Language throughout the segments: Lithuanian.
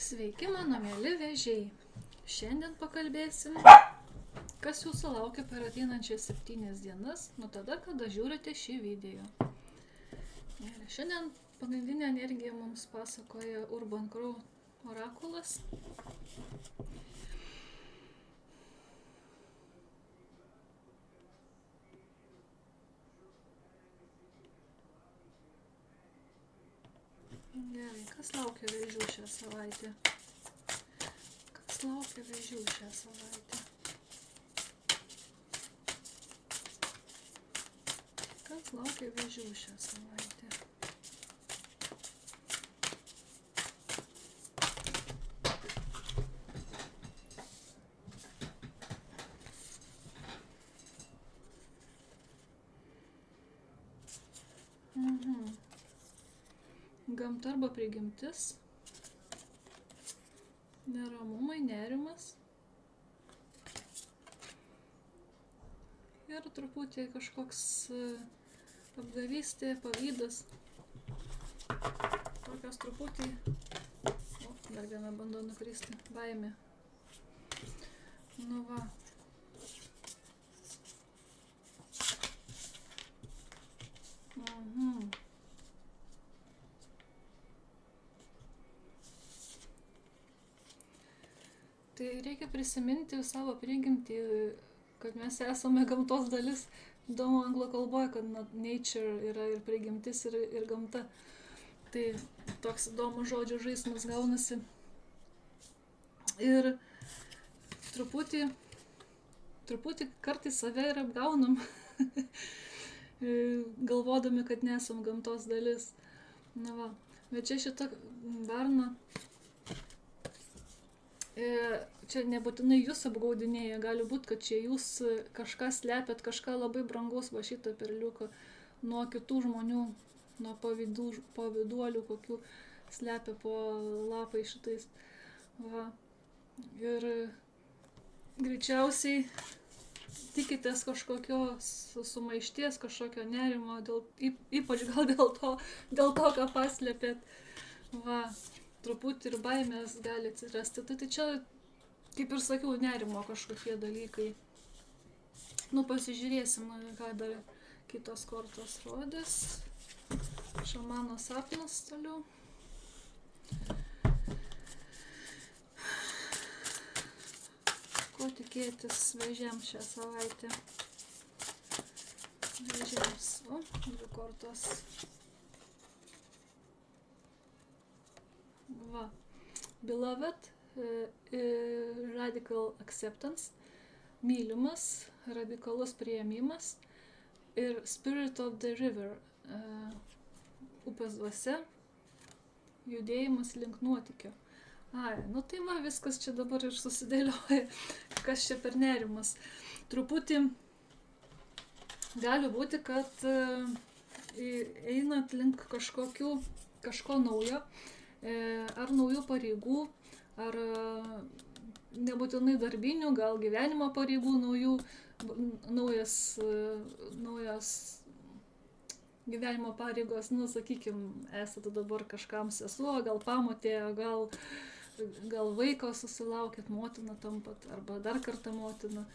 Sveiki, mano mėly vėžiai. Šiandien pakalbėsim, kas jūsų laukia per ateinančias 7 dienas, nuo tada, kada žiūrite šį video. Ir šiandien pagrindinę energiją mums pasakoja Urban Crow orakulas. Gerai, kas laukia vėžių šią savaitę? Kas laukia vėžių šią savaitę? Kas laukia vėžių šią savaitę? Gamta arba prigimtis, neramumai, nerimas ir truputį kažkoks apgavystė, pavydas, tokios truputį, dar viena bando nukristi, baimė. Nu va. Tai reikia prisiminti savo prigimtį, kad mes esame gamtos dalis. Įdomu anglų kalboje, kad nature yra ir prigimtis, ir gamta. Tai toks įdomus žodžių žaismas gaunasi. Ir truputį kartais save ir apgaunam, galvodami, kad nesam gamtos dalis. Na va, bet čia šita varna, čia nebūtinai jūs apgaudinėja, gali būti, kad čia jūs kažką slepiat, kažką labai brangaus va šitą perliuką nuo kitų žmonių, nuo pavyduolių kokių slepia po lapai šitais. Va. Ir greičiausiai tikitės kažkokios sumaišties, kažkokio nerimo, ypač gal dėl to, ką paslėpėt. Va. Truputį ir baimės gali atsirasti. Tai čia, kaip ir sakiau, nerimo kažkokie dalykai. Nu, pasižiūrėsim, ką dar kitos kortos rodės. Šamano sapnas toliau. Ko tikėtis vėžiams šią savaitę? Vėžiams. O, 2 kortos. Va. Beloved, radical acceptance, mylimas, radikalus priėmimas ir spirit of the river, upės dvasia, judėjimas link nuotykio. Nu tai va, viskas čia dabar ir susidėlioja, kas čia per nerimas. Truputį gali būti, kad einat link kažko naujo, ar naujų pareigų, ar nebūtinai darbinių, gal gyvenimo pareigų naujų, naujas gyvenimo pareigos, nu, sakykim, esate dabar kažkam sesuo, gal pamotė, gal vaiko susilaukėt, motina tampat, arba dar kartą motina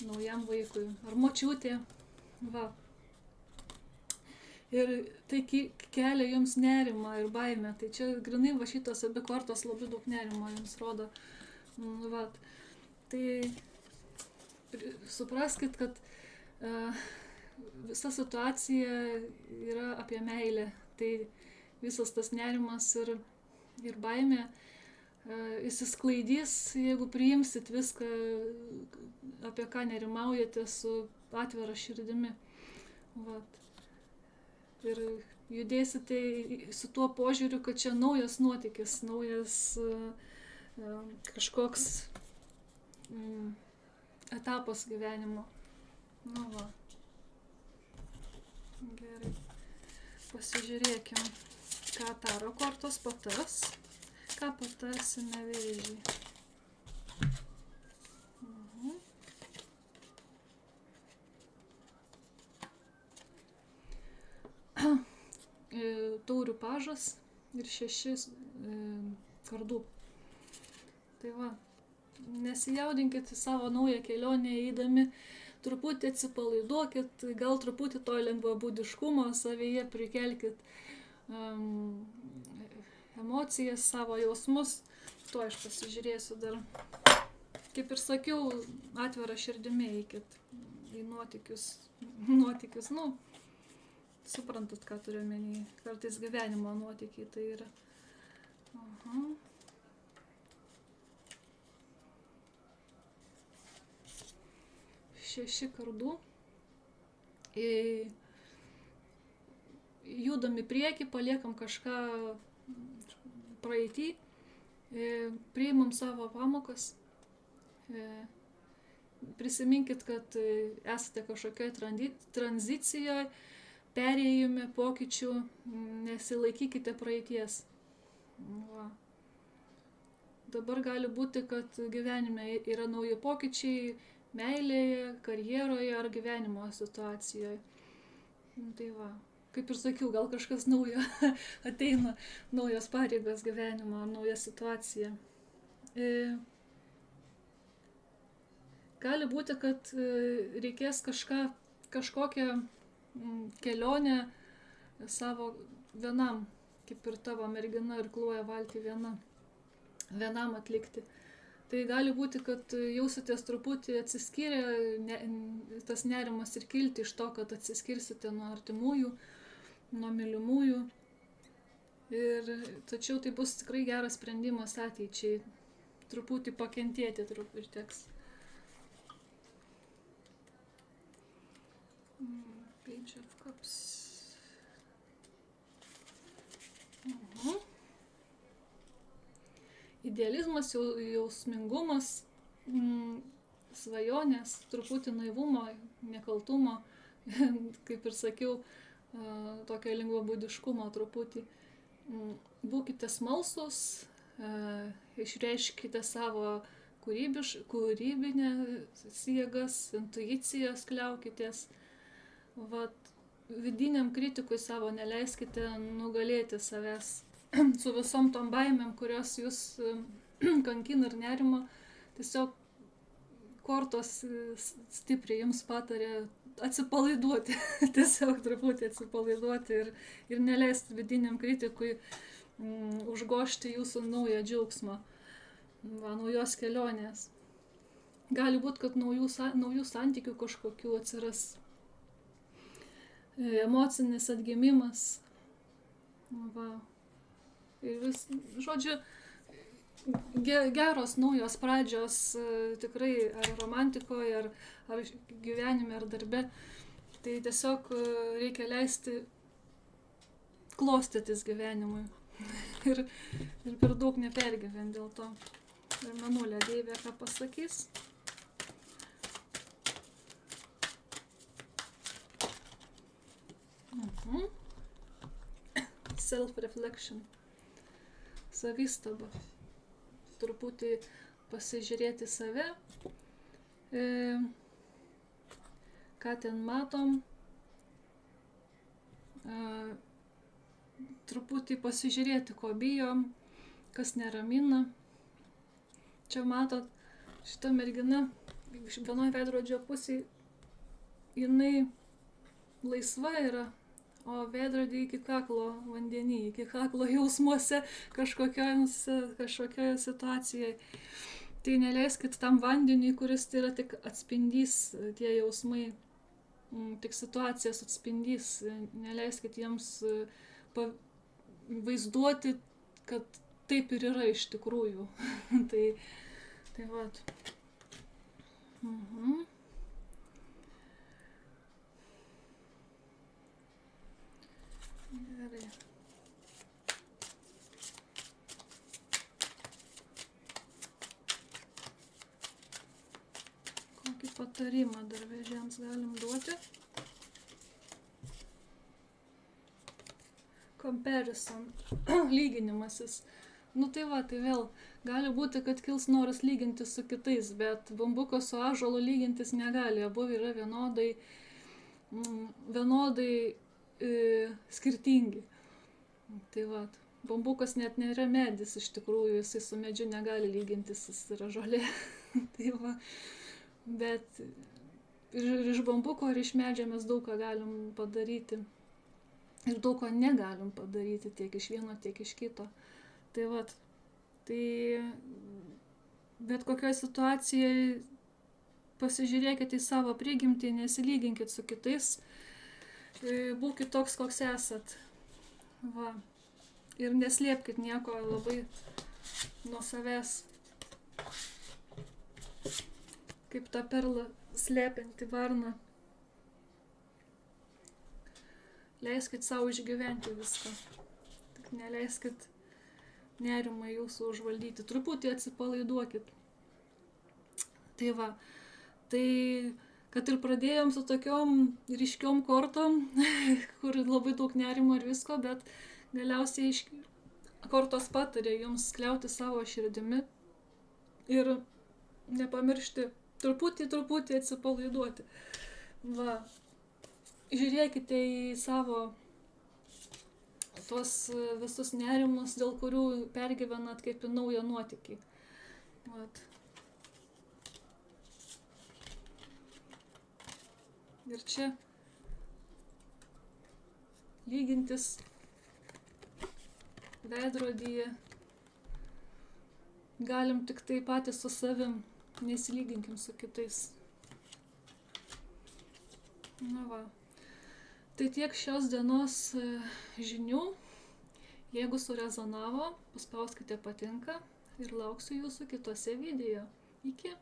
naujam vaikui, ar močiutė, va. Ir tai kelia jums nerimą ir baimę. Tai čia grinai va šitos abi kortos labai daug nerimo jums rodo. Va. Tai supraskit, kad visa situacija yra apie meilę. Tai visas tas nerimas ir baimė įsisklaidys, jeigu priimsit viską, apie ką nerimaujate, su atvira širdimi. Va. Ir judėsite su tuo požiūriu, kad čia naujas nuotykis, naujas kažkoks etapas gyvenimo. Nu va. Gerai. Pasižiūrėkim, ką taro kortos patars. Ką patarsime vėžiui. taurių pažas ir 6 kardų Tai va, nesijaudinkit į savo naują kelionę eidami, truputį atsipalaiduokit, gal truputį to lengvabūdiškumo savyje prikelkit, emocijas, savo jausmus. Tuo aš pasižiūrėsiu dar. Kaip ir sakiau, atvirą širdimi eikit į nuotykius, suprantat, ką turiu omeny, kartais gyvenimo nuotykiai tai yra. Aha. Šeši kardų. Judam į priekį, paliekam kažką praeitį, priimam savo pamokas. Prisiminkit, kad esate kažkokioje tranzicijoje, perėjime, pokyčių, nesilaikykite praeities. Va. Dabar gali būti, kad gyvenime yra nauji pokyčiai meilėje, karjeroje ar gyvenimo situacijoje. Tai va, kaip ir sakiau, gal kažkas naujo ateina, naujos pareigos gyvenimo, nauja situacija. Gali būti, kad reikės kažkokią kelionę savo vienam, kaip ir tavo mergina irkluoja valtį vienam atlikti. Tai gali būti, kad jausitės truputį atsiskyrę, tas nerimas ir kilti iš to, kad atsiskirsite nuo artimųjų, nuo mylimųjų. Tačiau tai bus tikrai geras sprendimas ateičiai. Truputį pakentėti ir teks. Page of Cups. Idealizmas, jausmingumas, svajonės, truputį naivumo, nekaltumo, kaip ir sakiau, tokio lengvabūdiškumo truputį. Būkite smalsūs, išreiškite savo kūrybinės jėgas, intuicijas kliaukitės. Vat, vidiniam kritikui savo neleiskite nugalėti savęs su visom tom baimėm, kurios jūs kankina ir nerimo. Tiesiog kortos stipriai jums patarė atsipalaiduoti, tiesiog truputį atsipalaiduoti ir neleisti vidiniam kritikui užgožti jūsų naują džiaugsmą, naujos kelionės. Gali būti, kad naujų santykių kažkokių atsiras, emocinis atgimimas. Va. Ir žodžiu, geros naujos pradžios tikrai ar romantikoje, ar gyvenime, ar darbe. Tai tiesiog reikia leisti klostytis gyvenimui ir per daug nepergyventi dėl to. Ir Mėnulio deivė ką pasakys. Self-reflection. Savistaba. Truputį pasižiūrėti save, ką ten matom, truputį pasižiūrėti, ko bijom, kas neramina. Čia matot, šita mergina, vienoje veidrodžio pusėje, jinai laisva yra, o veidrodį iki kaklo vandenį, iki kaklo jausmuose kažkokioje situacijoje. Tai neleiskit tam vandeniui, kuris yra tik atspindys, tie jausmai, tik situacijos atspindys, neleiskit jiems vaizduoti, kad taip ir yra iš tikrųjų. tai vat. Gerai. Kokį patarimą dar vėžiams galim duoti? Comparison, lyginimasis. Tai va, tai vėl gali būti, kad kils noras lyginti su kitais, bet bambuko su ąžuolu lygintis negali, abu yra vienodai skirtingi. Tai va, bambukas net nėra medis iš tikrųjų, jisai su medžiu negali lygintis, jis yra žolė. Tai va, bet ir iš bambuko, ir iš medžio mes daug ką galim padaryti. Ir daug ko negalim padaryti tiek iš vieno, tiek iš kito. Tai va, tai bet kokioje situacijoje pasižiūrėkite į savo prigimtį, nesilyginkit su kitais, būkit toks, koks esat. Va. Ir neslėpkit nieko labai nuo savęs. Kaip ta perla slėpianti varna. Leiskit savo išgyventi viską. Tik neleiskit nerimą jūsų užvaldyti. Truputį atsipalaiduokit. Tai va. Tai kad ir pradėjom su tokiom ryškiom kortom, kur labai daug nerimo ir visko, bet galiausiai kortos patarė jums kliauti savo širdimi ir nepamiršti truputį atsipalaiduoti. Va. Žiūrėkite į savo tuos visus nerimus, dėl kurių pergyvenat kaip į naują nuotykį. Vat. Ir čia lygintis veidrodyje galim tik tai patys su savim, nesilyginkim su kitais. Na va. Tai tiek šios dienos žinių. Jeigu surezonavo, paspauskite patinka ir lauksiu jūsų kitose video. Iki.